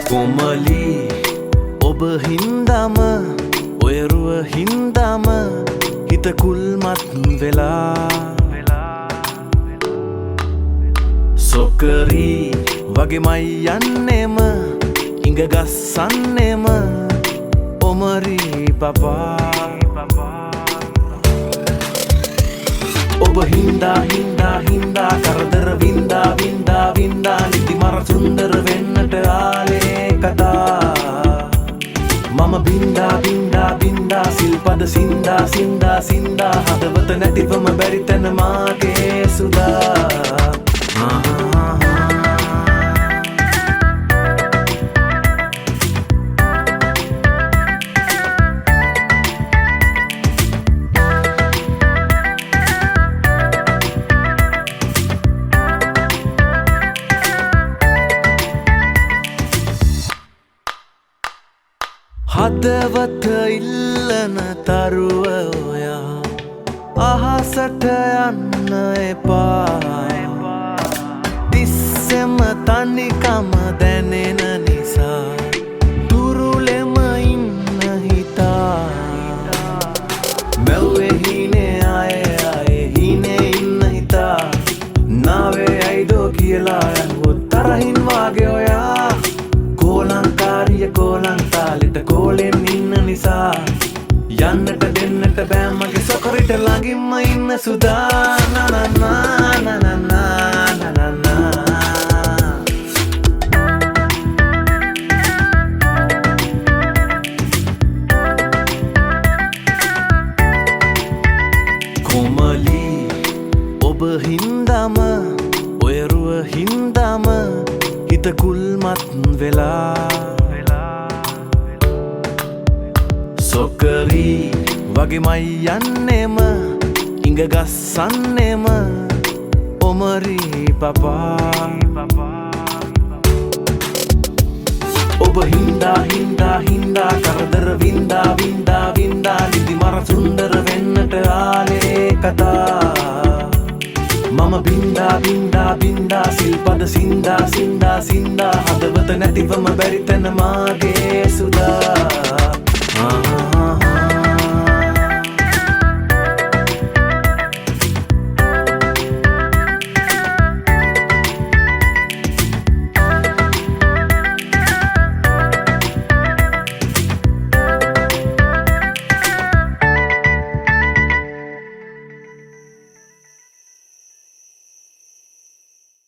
කොමලි ඔබ හින්දාම ඔයරුව හින්දාම හිත කුල්මත් වෙලා සොකරි වගේමයි යන්නෙම හිඟ ගස්සන්නෙම ඔමරි පපා ඔබ හින්දා හින්දා හින්දා කරදර වින්දා වින්දා වින්දා නිදි මර සුන්දර වෙන්නට ආලේ කතා මම බින්දා බින්දා බින්දා සිල්පද සින්දා සින්දා සින්දා හදවත නැතිවම බැරි තැන මාගේ සුදා හදවත ඉල්ලන තරුව ඔයා අහසට යන්න එපා තිස්සෙම තනිකම දැනෙන නිසා දුරුලෙම ඉන්න හිතා මැව්වේ හීනේ ආයේ ආයේ හීනේ ඉන්න හිතා නාවේ ඇයිදෝ කියලා ඇහුවොත් තරහින් වාගේ ඔයා කෝලංකාරිය කෝලංතාලෙට කෝලෙන් ඉන්න නිසා යන්නට දෙන්නට බෑ මගේ සොකරිට ළඟින්ම ඉන්න සුදා කොමලි ඔබ හින්දාම ඔයරුව හින්දාම හිත කුල්මත් වෙලා සොකරි වගේමයි යන්නෙම හිඟ ගස්සන්නෙම ඔමරි පපා ඔබ හින්දා හින්දා හින්දා කරදර වින්දා වින්දා වින්දා නිදි මර සුන්දර වෙන්නට ආලේ කතා මම බින්දා බින්දා බින්දා සිල්පද සින්දා සින්දා සින්දා හදවත නැතිවම බැරි තැන මාගේ සුදා